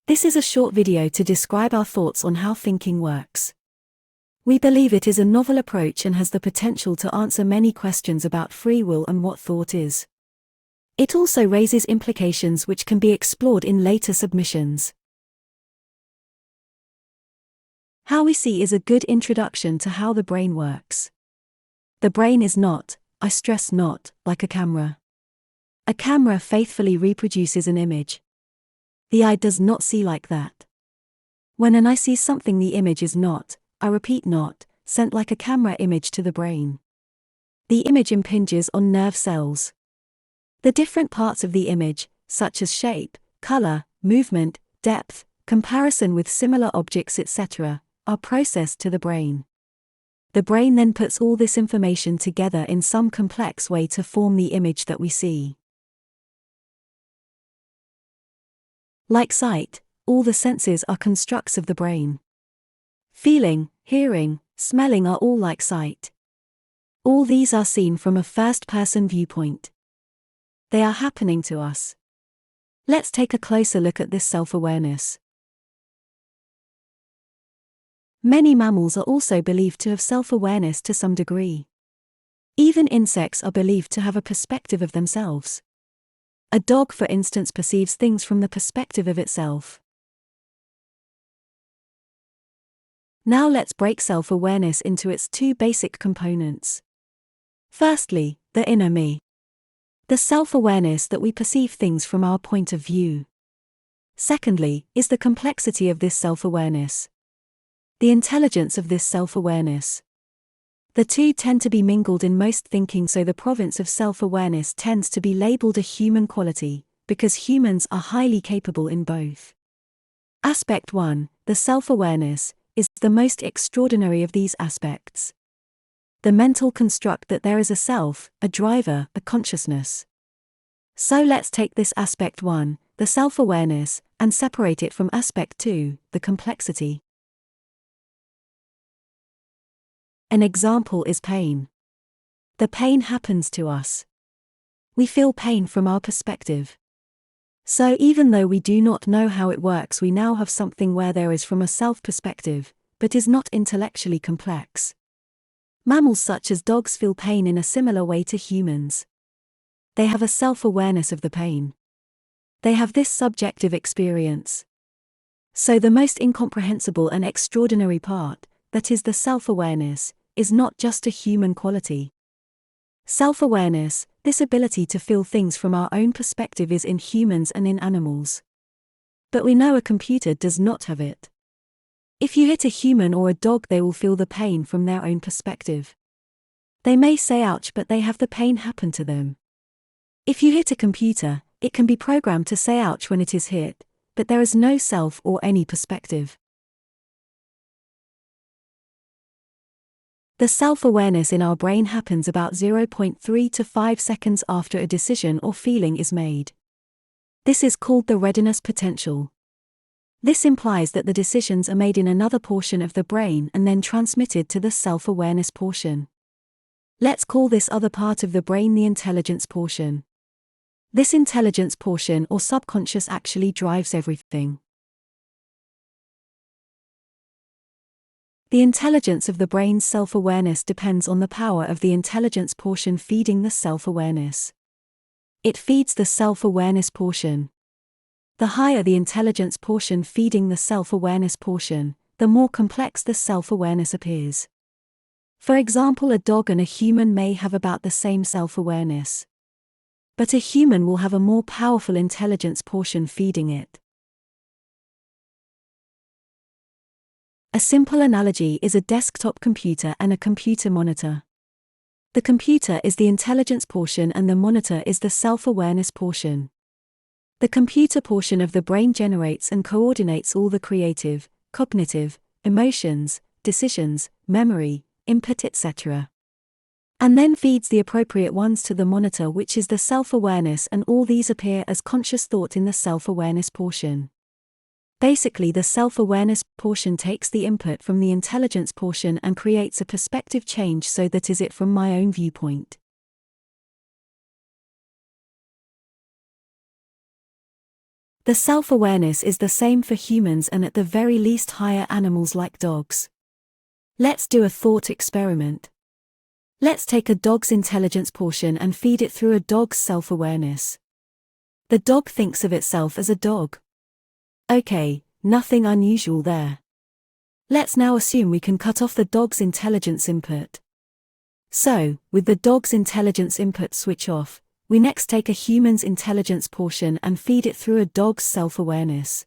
This is a short video to describe our thoughts on how thinking works. We believe it is a novel approach and has the potential to answer many questions about free will and what thought is. It also raises implications which can be explored in later submissions. How we see is a good introduction to how the brain works. The brain is not, I stress not, like a camera. A camera faithfully reproduces an image. The eye does not see like that. When an eye sees something, the image is not, I repeat not, sent like a camera image to the brain. The image impinges on nerve cells. The different parts of the image, such as shape, color, movement, depth, comparison with similar objects, etc., are processed to the brain. The brain then puts all this information together in some complex way to form the image that we see. Like sight, all the senses are constructs of the brain. Feeling, hearing, smelling are all like sight. All these are seen from a first-person viewpoint. They are happening to us. Let's take a closer look at this self-awareness. Many mammals are also believed to have self-awareness to some degree. Even insects are believed to have a perspective of themselves. A dog, for instance, perceives things from the perspective of itself. Now let's break self-awareness into its two basic components. Firstly, the inner me. The self-awareness that we perceive things from our point of view. Secondly, is the complexity of this self-awareness. The intelligence of this self-awareness. The two tend to be mingled in most thinking, so the province of self-awareness tends to be labeled a human quality, because humans are highly capable in both. Aspect 1, the self-awareness, is the most extraordinary of these aspects. The mental construct that there is a self, a driver, a consciousness. So let's take this aspect 1, the self-awareness, and separate it from aspect 2, the complexity. An example is pain. The pain happens to us. We feel pain from our perspective. So even though we do not know how it works, we now have something where there is from a self-perspective, but is not intellectually complex. Mammals such as dogs feel pain in a similar way to humans. They have a self-awareness of the pain. They have this subjective experience. So the most incomprehensible and extraordinary part, that is the self-awareness, is not just a human quality. Self-awareness, this ability to feel things from our own perspective, is in humans and in animals. But we know a computer does not have it. If you hit a human or a dog, they will feel the pain from their own perspective. They may say ouch, but they have the pain happen to them. If you hit a computer, it can be programmed to say ouch when it is hit, but there is no self or any perspective. The self-awareness in our brain happens about 0.3 to 5 seconds after a decision or feeling is made. This is called the readiness potential. This implies that the decisions are made in another portion of the brain and then transmitted to the self-awareness portion. Let's call this other part of the brain the intelligence portion. This intelligence portion or subconscious actually drives everything. The intelligence of the brain's self-awareness depends on the power of the intelligence portion feeding the self-awareness. It feeds the self-awareness portion. The higher the intelligence portion feeding the self-awareness portion, the more complex the self-awareness appears. For example, a dog and a human may have about the same self-awareness. But a human will have a more powerful intelligence portion feeding it. A simple analogy is a desktop computer and a computer monitor. The computer is the intelligence portion and the monitor is the self-awareness portion. The computer portion of the brain generates and coordinates all the creative, cognitive, emotions, decisions, memory, input, etc. And then feeds the appropriate ones to the monitor, which is the self-awareness, and all these appear as conscious thought in the self-awareness portion. Basically, the self-awareness portion takes the input from the intelligence portion and creates a perspective change, so that is it from my own viewpoint. The self-awareness is the same for humans and at the very least higher animals like dogs. Let's do a thought experiment. Let's take a dog's intelligence portion and feed it through a dog's self-awareness. The dog thinks of itself as a dog. Okay, nothing unusual there. Let's now assume we can cut off the dog's intelligence input. So, with the dog's intelligence input switch off, we next take a human's intelligence portion and feed it through a dog's self-awareness.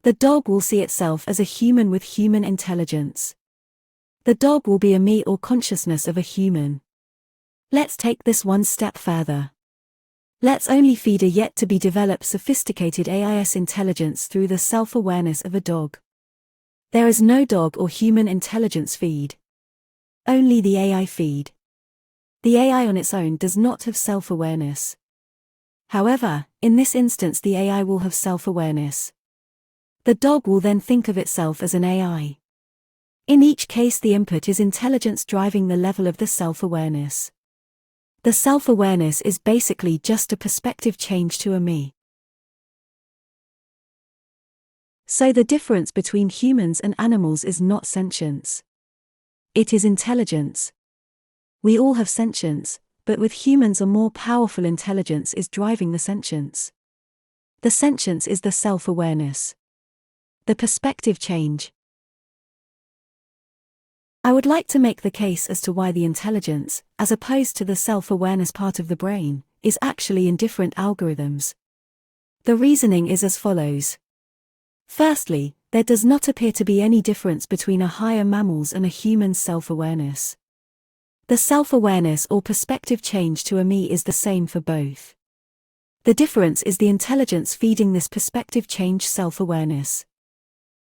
The dog will see itself as a human with human intelligence. The dog will be a me or consciousness of a human. Let's take this one step further. Let's only feed a yet-to-be-developed sophisticated AIS intelligence through the self-awareness of a dog. There is no dog or human intelligence feed. Only the AI feed. The AI on its own does not have self-awareness. However, in this instance the AI will have self-awareness. The dog will then think of itself as an AI. In each case the input is intelligence driving the level of the self-awareness. The self-awareness is basically just a perspective change to a me. So the difference between humans and animals is not sentience. It is intelligence. We all have sentience, but with humans a more powerful intelligence is driving the sentience. The sentience is the self-awareness. The perspective change. I would like to make the case as to why the intelligence, as opposed to the self-awareness part of the brain, is actually indifferent algorithms. The reasoning is as follows. Firstly, there does not appear to be any difference between a higher mammal's and a human's self-awareness. The self-awareness or perspective change to a me is the same for both. The difference is the intelligence feeding this perspective change self-awareness.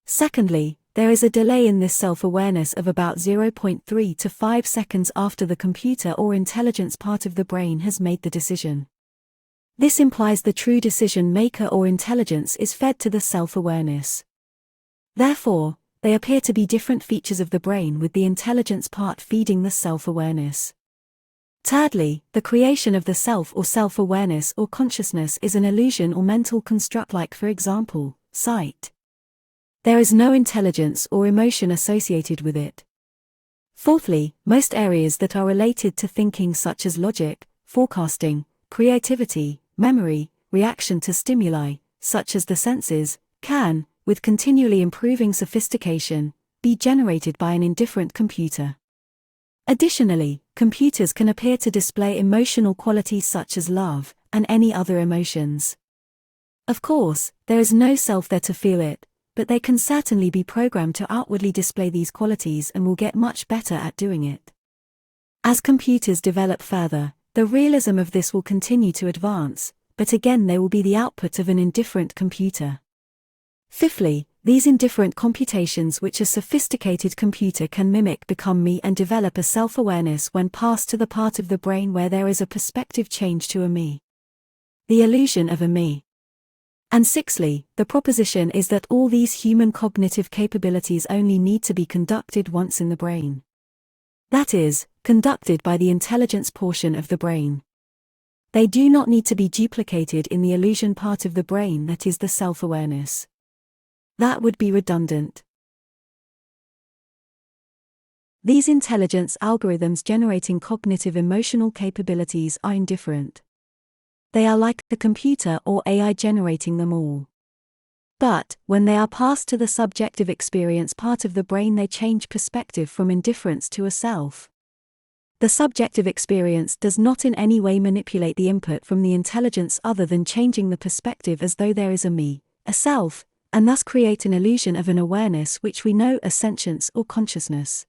Secondly, there is a delay in this self-awareness of about 0.3 to 5 seconds after the computer or intelligence part of the brain has made the decision. This implies the true decision maker or intelligence is fed to the self-awareness. Therefore, they appear to be different features of the brain with the intelligence part feeding the self-awareness. Thirdly, the creation of the self or self-awareness or consciousness is an illusion or mental construct like, for example, sight. There is no intelligence or emotion associated with it. Fourthly, most areas that are related to thinking such as logic, forecasting, creativity, memory, reaction to stimuli, such as the senses, can, with continually improving sophistication, be generated by an indifferent computer. Additionally, computers can appear to display emotional qualities such as love, and any other emotions. Of course, there is no self there to feel it, but they can certainly be programmed to outwardly display these qualities and will get much better at doing it. As computers develop further, the realism of this will continue to advance, but again they will be the output of an indifferent computer. Fifthly, these indifferent computations which a sophisticated computer can mimic become me and develop a self-awareness when passed to the part of the brain where there is a perspective change to a me. The illusion of a me. And sixthly, the proposition is that all these human cognitive capabilities only need to be conducted once in the brain. That is, conducted by the intelligence portion of the brain. They do not need to be duplicated in the illusion part of the brain that is the self-awareness. That would be redundant. These intelligence algorithms generating cognitive emotional capabilities are indifferent. They are like the computer or AI generating them all. But, when they are passed to the subjective experience part of the brain they change perspective from indifference to a self. The subjective experience does not in any way manipulate the input from the intelligence other than changing the perspective as though there is a me, a self, and thus create an illusion of an awareness which we know as sentience or consciousness.